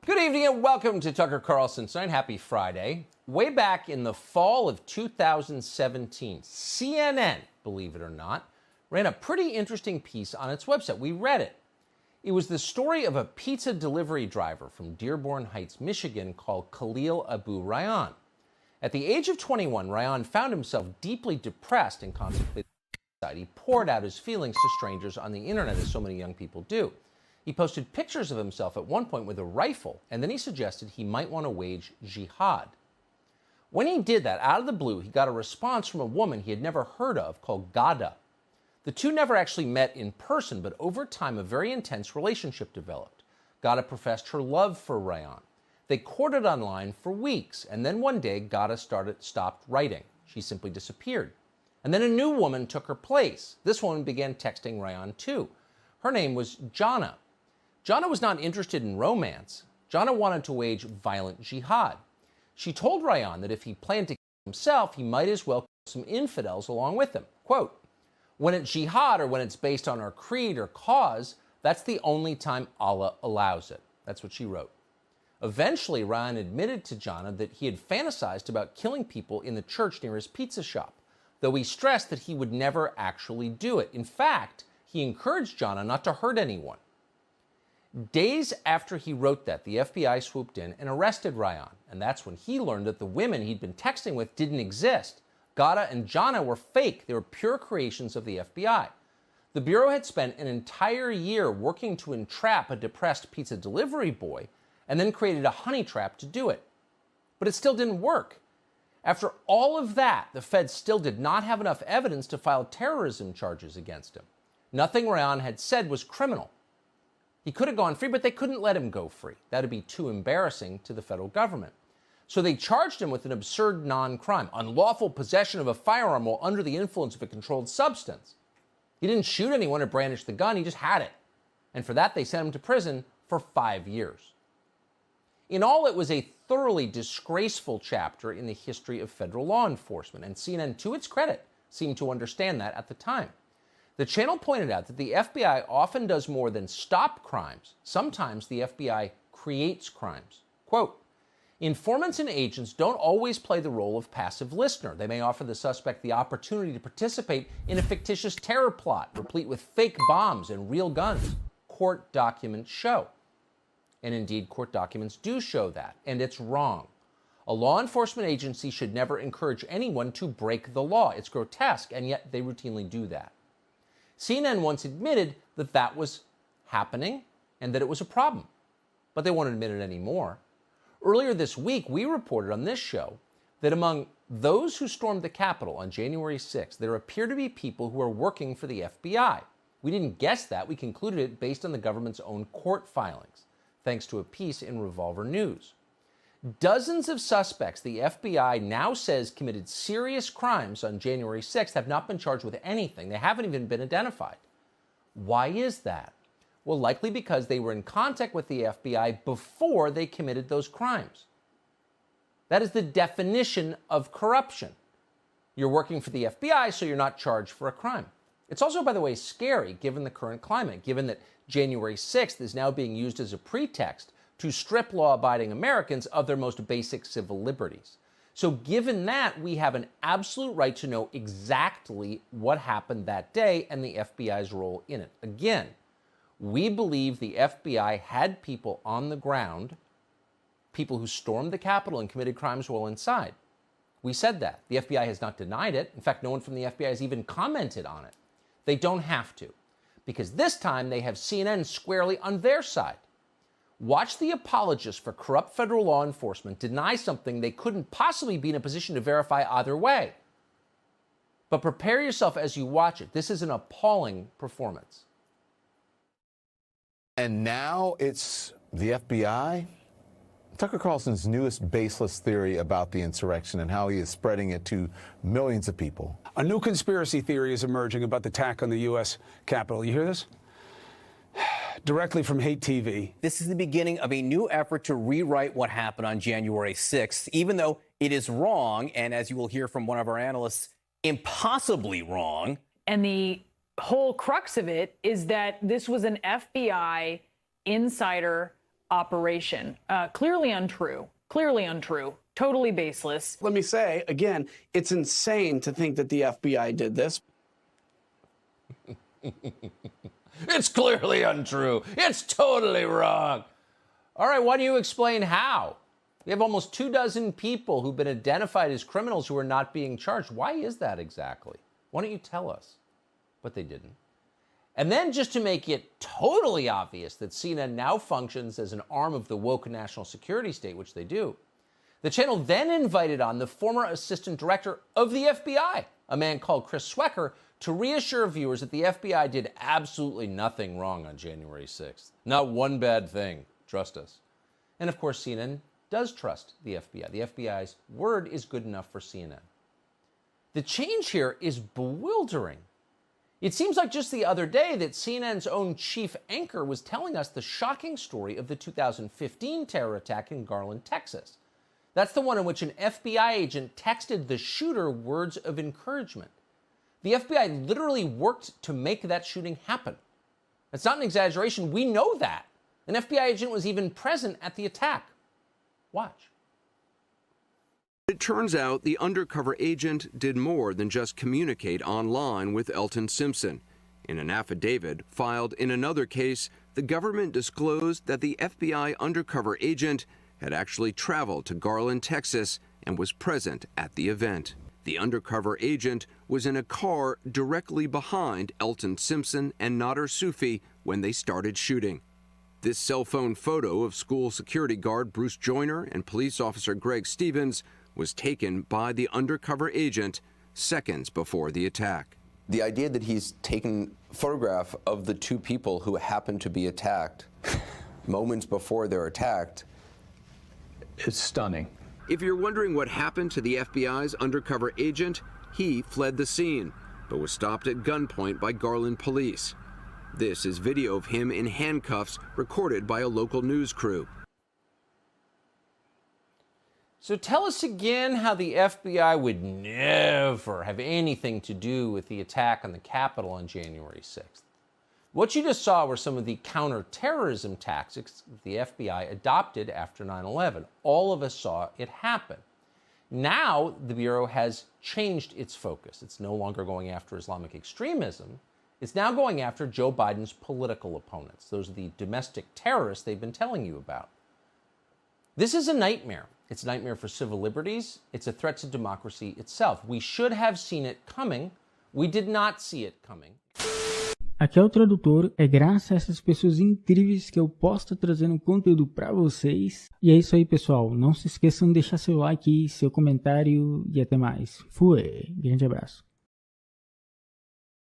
Good evening and welcome to Tucker Carlson Tonight. Happy Friday. Way back in the fall of 2017, CNN, believe it or not, ran a pretty interesting piece on its website. We read it. It was the story of a pizza delivery driver from Dearborn Heights, Michigan, called Khalil Abu Rayyan. At the age of 21, Rayyan found himself deeply depressed and contemplated suicide. He poured out his feelings to strangers on the internet, as so many young people do. He posted pictures of himself at one point with a rifle, and then he suggested he might want to wage jihad. When he did that, out of the blue, he got a response from a woman he had never heard of called Ghada. The two never actually met in person, but over time, a very intense relationship developed. Ghada professed her love for Rayyan. They courted online for weeks, and then one day, Ghada stopped writing. She simply disappeared. And then a new woman took her place. This woman began texting Rayyan too. Her name was Jana. Jana was not interested in romance. Jana wanted to wage violent jihad. She told Rayyan that if he planned to kill himself, he might as well kill some infidels along with him. Quote, "When it's jihad or when it's based on our creed or cause, that's the only time Allah allows it." That's what she wrote. Eventually, Rayyan admitted to Jana that he had fantasized about killing people in the church near his pizza shop, though he stressed that he would never actually do it. In fact, he encouraged Jana not to hurt anyone. Days after he wrote that, the FBI swooped in and arrested Rayyan, and that's when he learned that the women he'd been texting with didn't exist. Ghada and Jana were fake. They were pure creations of the FBI. The Bureau had spent an entire year working to entrap a depressed pizza delivery boy and then created a honey trap to do it. But it still didn't work. After all of that, the feds still did not have enough evidence to file terrorism charges against him. Nothing Rayyan had said was criminal. He could have gone free, but they couldn't let him go free. That would be too embarrassing to the federal government. So they charged him with an absurd non-crime, unlawful possession of a firearm while under the influence of a controlled substance. He didn't shoot anyone or brandish the gun, he just had it. And for that, they sent him to prison for 5 years. In all, it was a thoroughly disgraceful chapter in the history of federal law enforcement, and CNN, to its credit, seemed to understand that at the time. The channel pointed out that the FBI often does more than stop crimes. Sometimes the FBI creates crimes. Quote, "Informants and agents don't always play the role of passive listener. They may offer the suspect the opportunity to participate in a fictitious terror plot, replete with fake bombs and real guns. Court documents show." And indeed, court documents do show that, and it's wrong. A law enforcement agency should never encourage anyone to break the law. It's grotesque, and yet they routinely do that. CNN once admitted that that was happening and that it was a problem, but they won't admit it anymore. Earlier this week, we reported on this show that among those who stormed the Capitol on January 6th, there appear to be people who are working for the FBI. We didn't guess that. We concluded it based on the government's own court filings, thanks to a piece in Revolver News. Dozens of suspects the FBI now says committed serious crimes on January 6th have not been charged with anything. They haven't even been identified. Why is that? Well, likely because they were in contact with the FBI before they committed those crimes. That is the definition of corruption. You're working for the FBI, so you're not charged for a crime. It's also, by the way, scary given the current climate, given that January 6th is now being used as a pretext to strip law-abiding Americans of their most basic civil liberties. So given that, we have an absolute right to know exactly what happened that day and the FBI's role in it. Again, we believe the FBI had people on the ground, people who stormed the Capitol and committed crimes while inside. We said that. The FBI has not denied it. In fact, no one from the FBI has even commented on it. They don't have to, because this time they have CNN squarely on their side. Watch the apologists for corrupt federal law enforcement deny something they couldn't possibly be in a position to verify either way. But prepare yourself as you watch it. This is an appalling performance. And now it's the FBI. Tucker Carlson's newest baseless theory about the insurrection and how he is spreading it to millions of people. A new conspiracy theory is emerging about the attack on the U.S. Capitol. You hear this? Directly from Hate TV. This is the beginning of a new effort to rewrite what happened on January 6th, even though it is wrong, and as you will hear from one of our analysts, impossibly wrong. And the whole crux of it is that this was an FBI insider operation. Clearly untrue. Clearly untrue. Totally baseless. Let me say, again, it's insane to think that the FBI did this. It's clearly untrue. It's totally wrong. All right, why don't you explain how? We have almost 24 people who've been identified as criminals who are not being charged. Why is that exactly? Why don't you tell us? But they didn't. And then just to make it totally obvious that CNN now functions as an arm of the woke national security state, which they do, the channel then invited on the former assistant director of the FBI, a man called Chris Swecker, to reassure viewers that the FBI did absolutely nothing wrong on January 6th. Not one bad thing. Trust us. And of course, CNN does trust the FBI. The FBI's word is good enough for CNN. The change here is bewildering. It seems like just the other day that CNN's own chief anchor was telling us the shocking story of the 2015 terror attack in Garland, Texas. That's the one in which an FBI agent texted the shooter words of encouragement. The FBI literally worked to make that shooting happen. It's not an exaggeration. We know that. An FBI agent was even present at the attack. Watch. It turns out the undercover agent did more than just communicate online with Elton Simpson. In an affidavit filed in another case, the government disclosed that the FBI undercover agent had actually traveled to Garland, Texas, and was present at the event. The undercover agent was in a car directly behind Elton Simpson and Nader Sufi when they started shooting. This cell phone photo of school security guard Bruce Joyner and police officer Greg Stevens was taken by the undercover agent seconds before the attack. The idea that he's taken a photograph of the two people who happened to be attacked moments before they're attacked. It's stunning. If you're wondering what happened to the FBI's undercover agent, he fled the scene, but was stopped at gunpoint by Garland police. This is video of him in handcuffs recorded by a local news crew. So tell us again how the FBI would never have anything to do with the attack on the Capitol on January 6th. What you just saw were some of the counterterrorism tactics the FBI adopted after 9/11. All of us saw it happen. Now the Bureau has changed its focus. It's no longer going after Islamic extremism. It's now going after Joe Biden's political opponents. Those are the domestic terrorists they've been telling you about. This is a nightmare. It's a nightmare for civil liberties. It's a threat to democracy itself. We should have seen it coming. We did not see it coming. Aqui é o Tradutor, é graças a essas pessoas incríveis que eu posso estar trazendo conteúdo para vocês. E é isso aí, pessoal. Não se esqueçam de deixar seu like, seu comentário e até mais. Fui, grande abraço.